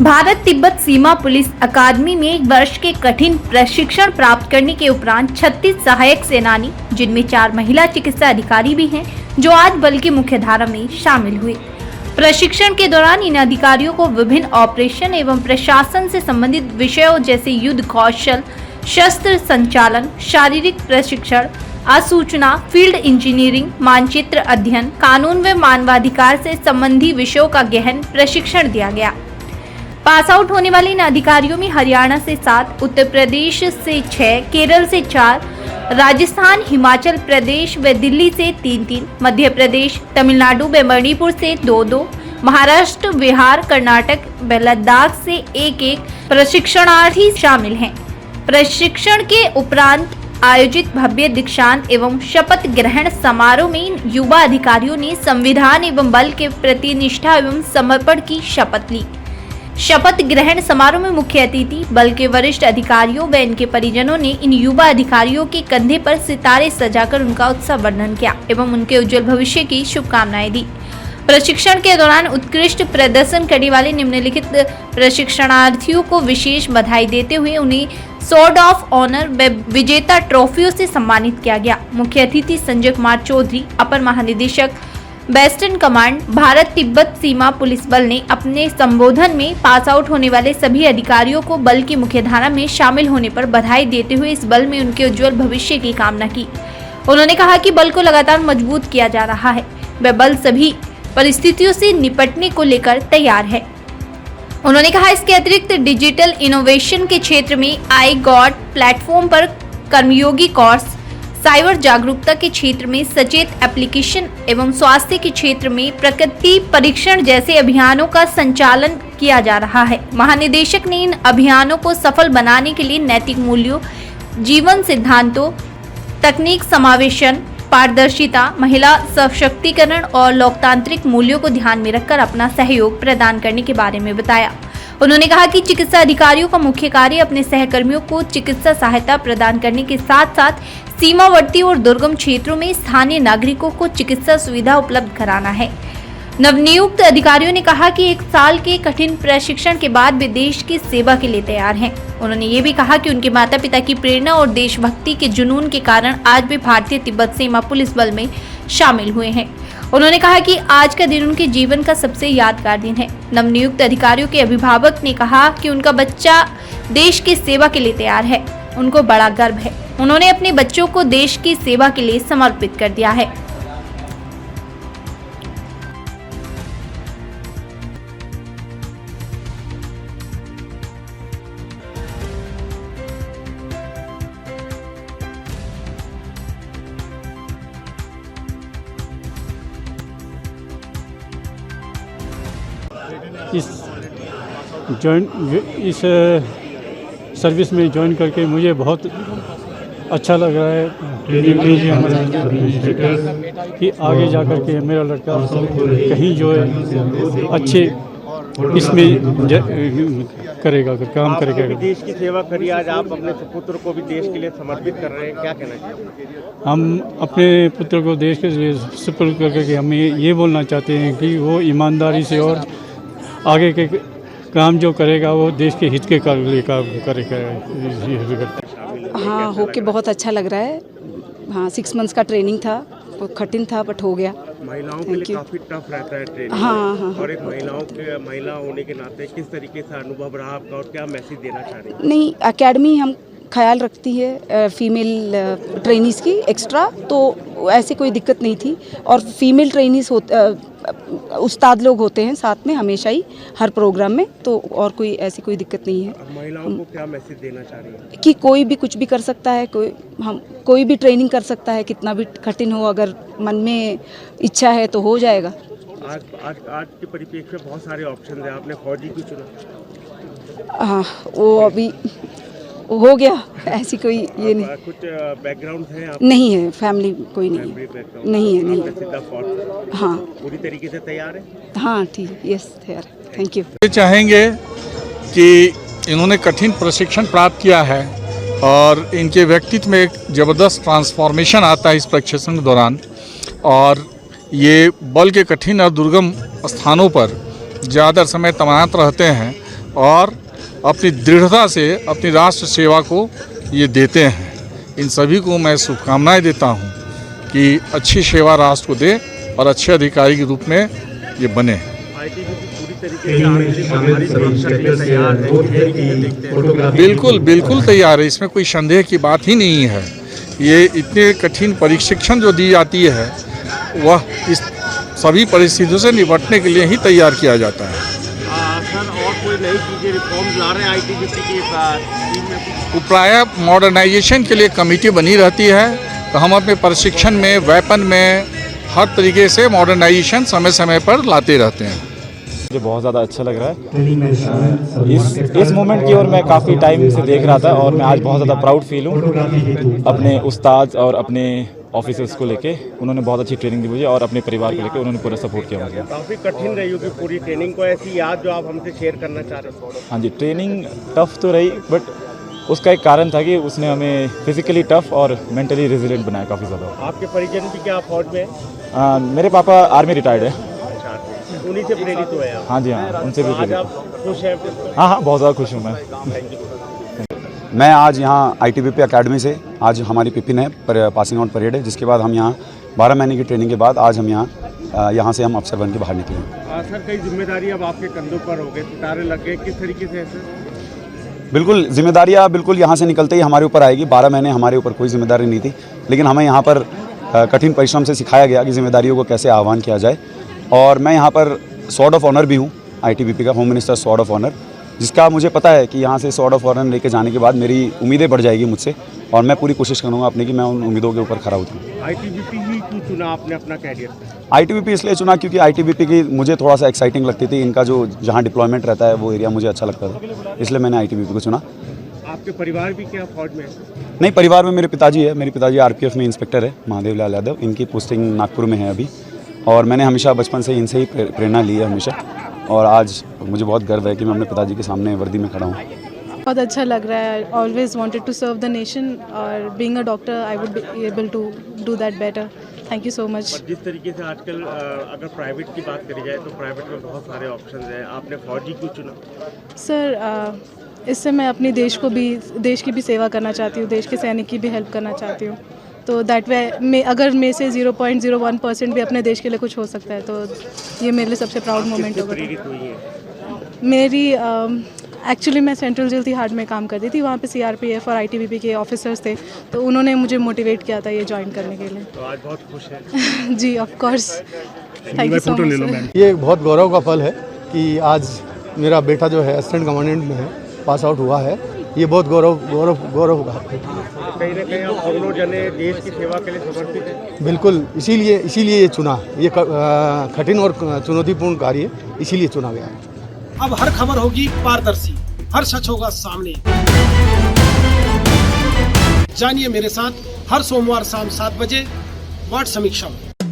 भारत तिब्बत सीमा police अकादमी में 1 वर्ष के कठिन प्रशिक्षण प्राप्त करने के उपरांत 36 सहायक सेनानी, जिनमें 4 महिला चिकित्सा अधिकारी भी हैं, जो आज बल की मुख्य धारा में शामिल हुए। प्रशिक्षण के दौरान इन अधिकारियों को विभिन्न ऑपरेशन एवं प्रशासन से संबंधित विषयों जैसे युद्ध कौशल, शस्त्र संचालन, शारीरिक प्रशिक्षण, आसूचना, फील्ड इंजीनियरिंग, मानचित्र अध्ययन, कानून व मानवाधिकार से संबंधी विषयों का गहन प्रशिक्षण दिया गया। पास आउट होने वाले इन अधिकारियों में हरियाणा से 7, उत्तर प्रदेश से 6, केरल से 4, राजस्थान, हिमाचल प्रदेश व दिल्ली से 3-3, मध्य प्रदेश, तमिलनाडु व मणिपुर से 2-2, महाराष्ट्र, बिहार, कर्नाटक व लद्दाख से 1-1 प्रशिक्षणार्थी शामिल हैं। प्रशिक्षण के उपरांत आयोजित भव्य दीक्षांत एवं शपथ ग्रहण समारोह में इन युवा अधिकारियों ने संविधान एवं बल के प्रति निष्ठा एवं समर्पण की शपथ ली। शपथ ग्रहण समारोह में मुख्य अतिथि बल के वरिष्ठ अधिकारियों व इनके परिजनों ने इन युवा अधिकारियों के कंधे पर सितारे सजाकर उनका उत्साह वर्णन किया एवं उनके उज्जवल भविष्य की शुभकामनाएं दी। प्रशिक्षण के दौरान उत्कृष्ट प्रदर्शन करने वाले निम्नलिखित प्रशिक्षणार्थियों को विशेष बधाई देते हुए उन्हें स्वॉर्ड ऑफ ऑनर व विजेता ट्रॉफियों से सम्मानित किया गया। मुख्य अतिथि संजय कुमार चौधरी, अपर महानिदेशक वेस्टर्न कमांड, भारत तिब्बत सीमा पुलिस बल ने अपने संबोधन में पास आउट होने वाले सभी अधिकारियों को बल की मुख्यधारा में शामिल होने पर बधाई देते हुए इस बल में उनके उज्जवल भविष्य की कामना की। उन्होंने कहा कि बल को लगातार मजबूत किया जा रहा है, वह बल सभी परिस्थितियों से निपटने को लेकर तैयार है। उन्होंने कहा इसके अतिरिक्त डिजिटल इनोवेशन के क्षेत्र में iGOT प्लेटफॉर्म पर कर्मयोगी कोर्स, साइबर जागरूकता के क्षेत्र में सचेत एप्लीकेशन एवं स्वास्थ्य के क्षेत्र में प्रकृति परीक्षण जैसे अभियानों का संचालन किया जा रहा है। महानिदेशक ने इन अभियानों को सफल बनाने के लिए नैतिक मूल्यों, जीवन सिद्धांतों, तकनीक समावेशन, पारदर्शिता, महिला सशक्तिकरण और लोकतांत्रिक मूल्यों को ध्यान में रखकर अपना सहयोग प्रदान करने के बारे में बताया। उन्होंने कहा कि चिकित्सा अधिकारियों का मुख्य कार्य अपने सहकर्मियों को चिकित्सा सहायता प्रदान करने के साथ साथ सीमावर्ती और दुर्गम क्षेत्रों में स्थानीय नागरिकों को चिकित्सा सुविधा उपलब्ध कराना है। नवनियुक्त अधिकारियों ने कहा कि 1 साल के कठिन प्रशिक्षण के बाद वे देश की सेवा के लिए तैयार हैं। उन्होंने ये भी कहा कि उनके माता पिता की प्रेरणा और देशभक्ति के जुनून के कारण आज वे भारतीय तिब्बत सीमा पुलिस बल में शामिल हुए हैं। उन्होंने कहा कि आज का दिन उनके जीवन का सबसे यादगार दिन है। नवनियुक्त अधिकारियों के अभिभावक ने कहा कि उनका बच्चा देश की सेवा के लिए तैयार है, उनको बड़ा गर्व है। उन्होंने अपने बच्चों को देश की सेवा के लिए समर्पित कर दिया है। इस सर्विस में ज्वाइन करके मुझे बहुत अच्छा लग रहा है कि आगे जा कर के मेरा लड़का कहीं जो है अच्छे इसमें करेगा, काम करेगा। देश की सेवा करिए, आज आप अपने पुत्र को भी देश के लिए समर्पित कर रहे हैं, क्या कहना चाहिए? हम अपने पुत्र को देश के लिए सुपुर्द करके हम ये बोलना चाहते हैं कि वो ईमानदारी से और आगे के काम जो करेगा वो देश के हित के लिए काम करेगा। हाँ, होके बहुत अच्छा लग रहा है। हाँ, 6 मंथ्स का ट्रेनिंग था, वो कठिन था बट हो गया। महिलाओं के लिए काफ़ी टफ रहता है ट्रेनिंग। हाँ। और एक महिला होने के नाते किस तरीके से अनुभव रहा आपका और क्या मैसेज देना चाह रही हैं? नहीं, एकेडमी हम ख्याल रखती है फीमेल ट्रेनीज़ की एक्स्ट्रा, तो ऐसी कोई दिक्कत नहीं थी। और फीमेल ट्रेनीज़ उस्ताद लोग होते हैं साथ में हमेशा ही हर प्रोग्राम में, तो और कोई ऐसी कोई दिक्कत नहीं है। महिलाओं को क्या मैसेज देना चाह रही हैं? कि कोई भी कुछ भी कर सकता है, कोई भी ट्रेनिंग कर सकता है, कितना भी कठिन हो, अगर मन में इच्छा है तो हो जाएगा। आज के परिप्रेक्ष्य में बहुत सारे ऑप्शन हैं, आपने फौजी क्यों चुना? हाँ, वो अभी हो गया, ऐसी कोई ये नहीं। कुछ बैकग्राउंड है आप? नहीं है, फैमिली कोई नहीं है। नहीं है। हाँ, पूरी तरीके से तैयार है? हाँ, ठीक, यस, तैयार। Thank you. चाहेंगे कि इन्होंने कठिन प्रशिक्षण प्राप्त किया है और इनके व्यक्तित्व में एक ज़बरदस्त ट्रांसफॉर्मेशन आता है इस प्रशिक्षण के दौरान, और ये बल के कठिन और दुर्गम स्थानों पर ज़्यादा समय तैनात रहते हैं और अपनी दृढ़ता से अपनी राष्ट्र सेवा को ये देते हैं। इन सभी को मैं शुभकामनाएं देता हूँ कि अच्छी सेवा राष्ट्र को दे और अच्छे अधिकारी के रूप में ये बने। बिल्कुल बिल्कुल तैयार है, इसमें कोई संदेह की बात ही नहीं है। ये इतने कठिन प्रशिक्षण जो दी जाती है वह इस सभी परिस्थितियों से निपटने के लिए ही तैयार किया जाता है। सर और कोई नई चीज़ें रिफॉर्म ला रहे हैं आईटीबीपी की टीम में? प्रायः मॉडर्नाइजेशन के लिए कमेटी बनी रहती है, तो हम अपने प्रशिक्षण में, वेपन में हर तरीके से मॉडर्नाइजेशन समय समय पर लाते रहते हैं। मुझे बहुत ज़्यादा अच्छा लग रहा है। इस मोमेंट की ओर मैं काफ़ी टाइम से देख रहा था और मैं आज बहुत ज़्यादा प्राउड फील हूँ अपने उस्ताद और अपने ऑफिसर्स को लेके। उन्होंने बहुत अच्छी ट्रेनिंग दी मुझे और अपने परिवार को लेके उन्होंने पूरा सपोर्ट किया मुझे। काफ़ी कठिन रही होगी पूरी ट्रेनिंग, को ऐसी याद जो आप हमसे शेयर करना चाह रहे हैं? हाँ जी, ट्रेनिंग टफ तो रही, बट उसका एक कारण था कि उसने हमें फिजिकली टफ और मेंटली रेजिलिएंट बनाया काफ़ी ज़्यादा। आपके परिजन भी क्या फौज में? मेरे पापा आर्मी रिटायर्ड है। उन्हीं से प्रेरित हुए आप? हाँ जी, हाँ, उनसे भी आज प्रेरित। आप खुश हैं? हाँ, बहुत ज़्यादा खुश हूँ मैं। मैं आज यहाँ आईटीबीपी एकेडमी से आज हमारी पिपिन है पासिंग आउट परेड है, जिसके बाद हम यहाँ 12 महीने की ट्रेनिंग के बाद आज हम यहाँ से हम अफसर बन के बाहर निकले। सर कई जिम्मेदारी अब आपके कंधों पर हो गए, सितारे लग गए, किस तरीके से है सर? बिल्कुल जिम्मेदारियाँ बिल्कुल यहाँ से निकलते ही हमारे ऊपर आएगी। 12 महीने हमारे ऊपर कोई जिम्मेदारी नहीं थी, लेकिन हमें यहाँ पर कठिन परिश्रम से सिखाया गया कि जिम्मेदारियों को कैसे आह्वान किया जाए। और मैं यहाँ पर स्वॉर्ड ऑफ ऑनर भी हूँ, आईटीबीपी का home minister sword of honour, जिसका मुझे पता है कि यहाँ से स्वॉर्ड ऑफ ऑनर लेके जाने के बाद मेरी उम्मीदें बढ़ जाएगी मुझसे, और मैं पूरी कोशिश करूँगा अपने कि मैं उन उम्मीदों के ऊपर खरा उतरूँ। आईटीबीपी ही क्यों चुना आपने अपना कैरियर? आईटीबीपी इसलिए चुना क्योंकि आईटीबीपी की मुझे थोड़ा सा एक्साइटिंग लगती थी। इनका जो जहाँ डिप्लॉयमेंट रहता है वो एरिया मुझे अच्छा लगता था, इसलिए मैंने आईटीबीपी को चुना। आपके परिवार भी क्या फौज में? नहीं, परिवार में मेरे पिताजी है। मेरे पिताजी आरपीएफ में इंस्पेक्टर है, महादेव लाल यादव। इनकी पोस्टिंग नागपुर में है अभी, और मैंने हमेशा बचपन से इनसे ही प्रेरणा ली है हमेशा, और आज मुझे बहुत गर्व है कि मैं अपने पिताजी के सामने वर्दी में खड़ा हूँ। बहुत अच्छा लग रहा है। Always wanted to serve the nation, और being a doctor I would be able to do that better. Thank you so much. जिस तरीके से आजकल अगर प्राइवेट की बात करी जाए तो प्राइवेट में बहुत सारे ऑप्शन हैं, आपने फौजी क्यों चुना? सर इससे मैं अपनी देश की भी सेवा करना चाहती हूँ, देश के सैनिक की भी हेल्प करना चाहती हूँ। तो दैट वे अगर मैं से 0.01% भी अपने देश के लिए कुछ हो सकता है, तो ये मेरे लिए सबसे प्राउड मोमेंट होगा। प्रेरित हुई है? मेरी एक्चुअली मैं सेंट्रल जेल तिहाड़ में काम करती थी, वहाँ पे सीआरपीएफ और आईटीबीपी के ऑफिसर्स थे, तो उन्होंने मुझे मोटिवेट किया था ये ज्वाइन करने के लिए। तो आज बहुत खुश है? जी of course, thank you so much. ये बहुत गौरव का पल है कि आज मेरा बेटा जो है असिस्टेंट कमांडेंट में है, पास आउट हुआ है। ये बहुत गौरव का है। कहीं ना कहीं आप दोनों जने देश की सेवा के लिए समर्पित हैं? बिल्कुल, इसीलिए ये चुना। ये कठिन और चुनौतीपूर्ण कार्य है, इसीलिए चुना गया है। अब हर खबर होगी पारदर्शी, हर सच होगा सामने। जानिए मेरे साथ हर सोमवार शाम 7 बजे वार्ड समीक्षा में।